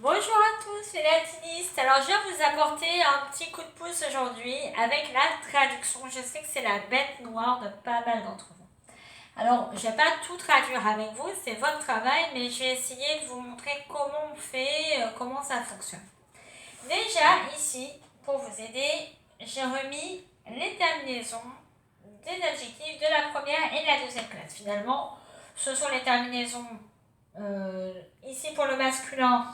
Bonjour à tous les latinistes. Alors je viens vous apporter un petit coup de pouce aujourd'hui avec la traduction. Je sais que c'est la bête noire de pas mal d'entre vous. Alors je ne vais pas tout traduire avec vous, c'est votre travail, mais je vais essayer de vous montrer comment on fait, comment ça fonctionne. Déjà ici, pour vous aider, j'ai remis les terminaisons des adjectifs de la première et de la deuxième classe. Finalement, ce sont les terminaisons ici pour le masculin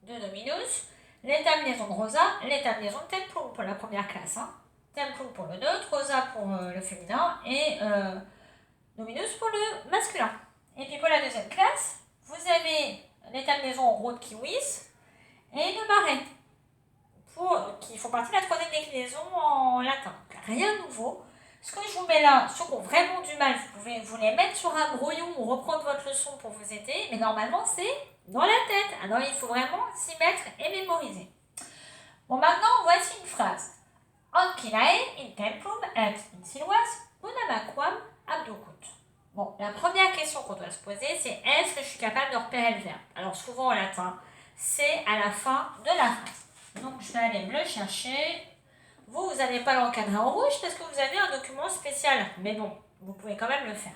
de Dominus, les terminaisons de Rosa, les terminaisons de Templum pour la première classe. Templum pour le neutre, Rosa pour le féminin et Dominus pour le masculin. Et puis pour la deuxième classe, vous avez les terminaisons en gros de kiwis et de marais, qui font partie de la troisième déclinaison en latin. Rien de nouveau. Ce que je vous mets là, ceux qui ont vraiment du mal, vous pouvez vous les mettre sur un brouillon ou reprendre votre leçon pour vous aider, mais normalement c'est dans la tête. Alors il faut vraiment s'y mettre et mémoriser. Bon, maintenant voici une phrase. Ancillae in templum et in siluas bonamaquam abducut. Bon, la première question qu'on doit se poser, c'est est-ce que je suis capable de repérer le verbe? Alors souvent en latin, c'est à la fin de la phrase. Donc je vais aller me le chercher. Vous n'allez pas l'encadrer en rouge parce que vous avez un document spécial. Mais bon, vous pouvez quand même le faire.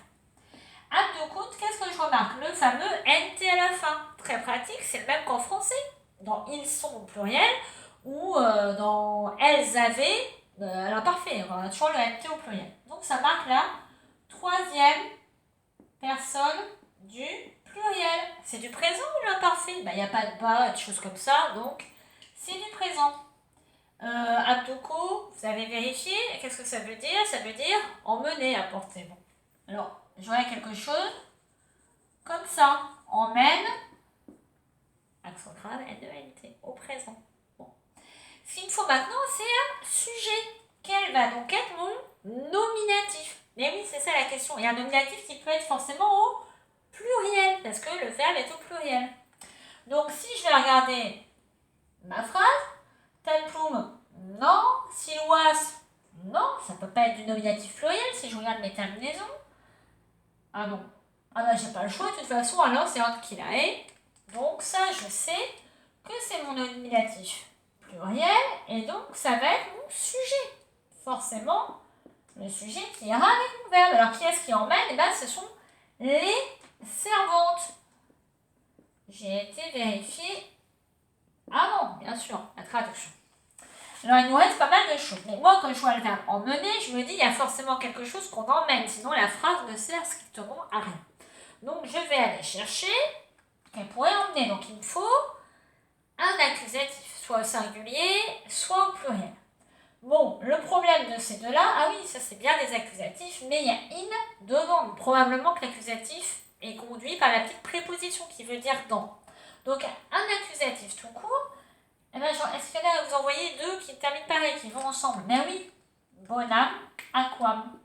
Abducut, qu'est-ce que je remarque? Le fameux NT à la fin. Très pratique, c'est le même qu'en français. Dans ils sont au pluriel ou dans elles avaient à l'imparfait. On a toujours le NT au pluriel. Donc ça marque la troisième personne du pluriel. C'est du présent ou l'imparfait? Il n'y a pas de bas, de choses comme ça. Donc c'est du présent. Abduco, vous avez vérifié. Qu'est-ce que ça veut dire? Ça veut dire emmener, apporter. Bon. Alors, j'aurais quelque chose comme ça. Emmène, accent grave, N-E-N-T, au présent. Bon. Ce qu'il me faut maintenant, c'est un sujet. Quel va donc être mon nominatif? Mais oui, c'est ça la question. Il y a un nominatif qui peut être forcément au pluriel, parce que le verbe est au pluriel. Donc, si je vais regarder ma phrase, templum, non. Siluas, non. Ça ne peut pas être du nominatif pluriel si je regarde mes terminaisons. Ah non. Ah ben j'ai pas le choix de toute façon, alors c'est ancillae. Donc ça, je sais que c'est mon nominatif pluriel et donc ça va être mon sujet. Forcément, le sujet qui ira avec mon verbe. Alors qui est-ce qui emmène? Eh bien ce sont les servantes. J'ai été vérifier avant, bien sûr, la traduction. Alors, il nous reste pas mal de choses. Mais moi, quand je vois le verbe emmener, je me dis il y a forcément quelque chose qu'on emmène. Sinon, la phrase ne sert strictement à rien. Donc, je vais aller chercher qu'elle pourrait emmener. Donc, il me faut un accusatif, soit au singulier, soit au pluriel. Bon, le problème de ces deux-là, ah oui, ça c'est bien des accusatifs, mais il y a in devant. Donc, probablement que l'accusatif est conduit par la petite préposition qui veut dire dans. Donc, un accusatif tout court. Eh bien, est-ce que là, vous en voyez deux qui terminent pareil, qui vont ensemble? Ben oui, bonam, aquam.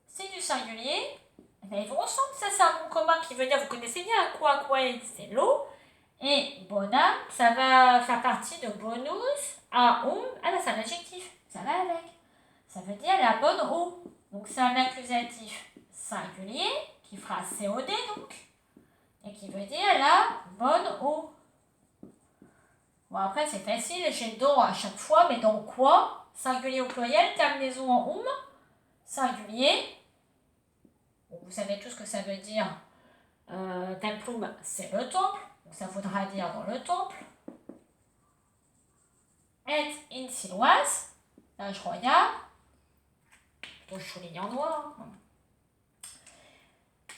C'est du singulier. Eh bien, ils vont ensemble, ça c'est un nom commun qui veut dire, vous connaissez bien aquae, c'est l'eau. Et bonam, ça va faire partie de bonus, aum. Ah là, c'est un adjectif, ça va avec. Ça veut dire la bonne eau. Donc, c'est un accusatif singulier qui fera COD donc. Et qui veut dire la bonne eau. Bon, après, c'est facile, j'ai dans à chaque fois, mais dans quoi? Singulier au pluriel, terminaison en singulier. Bon, vous savez tout ce que ça veut dire. Templum, c'est le temple, donc ça voudra dire dans le temple. Et in siluas, là je regarde, plutôt je souligne en noir.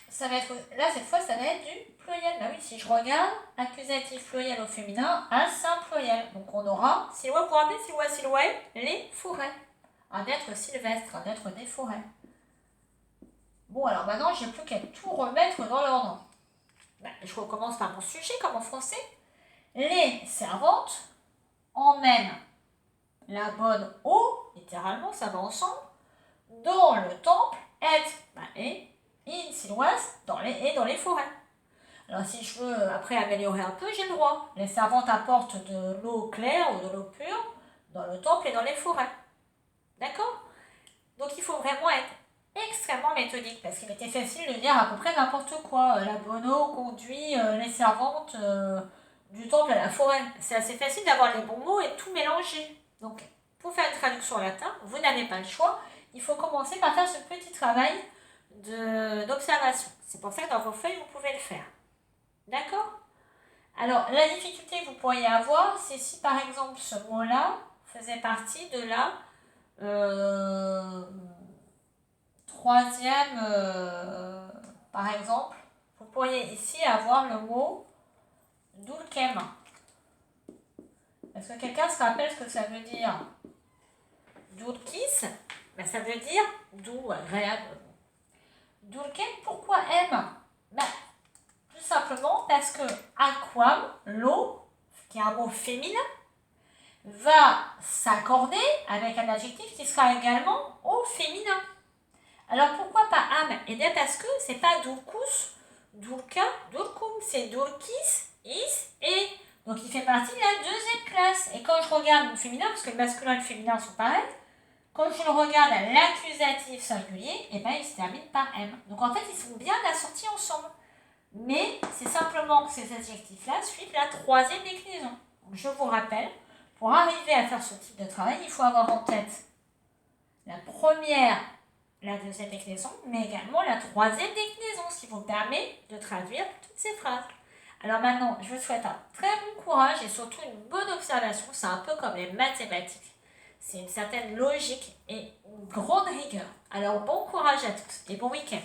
Ça va être, là cette fois ça va être du pluriel. Bah oui, si je regarde, accusatif pluriel au féminin, un simple pluriel. Donc on aura, silois pour appeler silois, les forêts. Un être sylvestre, un être des forêts. Bon, alors maintenant, j'ai plus qu'à tout remettre dans l'ordre. Bah, je recommence par mon sujet, comme en français. Les servantes emmènent la bonne eau, littéralement, ça va ensemble, dans le temple, et in siluas, dans les forêts. Alors si je veux après améliorer un peu, j'ai le droit. Les servantes apportent de l'eau claire ou de l'eau pure dans le temple et dans les forêts. D'accord? Donc il faut vraiment être extrêmement méthodique parce qu'il était facile de dire à peu près n'importe quoi. La bonne eau conduit les servantes du temple à la forêt. C'est assez facile d'avoir les bons mots et tout mélanger. Donc, pour faire une traduction en latin, vous n'avez pas le choix. Il faut commencer par faire ce petit travail d'observation. C'est pour ça que dans vos feuilles, vous pouvez le faire. D'accord? Alors, la difficulté que vous pourriez avoir, c'est si par exemple ce mot-là faisait partie de la troisième, par exemple, vous pourriez ici avoir le mot dulcem. Est-ce que quelqu'un se rappelle ce que ça veut dire? Dulcis, ben ça veut dire doux, agréable. Dulcem, pourquoi M? Ben, tout simplement parce que aquam, l'eau, qui est un mot féminin, va s'accorder avec un adjectif qui sera également au féminin. Alors pourquoi pas âme? Eh bien parce que c'est pas dulcus, dulca, dulcum, c'est dulcis, is et. Donc il fait partie de la deuxième classe. Et quand je regarde le féminin, parce que le masculin et le féminin sont pareils, quand je le regarde à l'accusatif singulier, eh ben, il se termine par M. Donc en fait, ils sont bien assortis ensemble. Mais c'est simplement que ces adjectifs-là suivent la troisième déclinaison. Donc, je vous rappelle, pour arriver à faire ce type de travail, il faut avoir en tête la première, la deuxième déclinaison, mais également la troisième déclinaison, ce qui vous permet de traduire toutes ces phrases. Alors maintenant, je vous souhaite un très bon courage et surtout une bonne observation. C'est un peu comme les mathématiques. C'est une certaine logique et une grande rigueur. Alors bon courage à tous et bon week-end.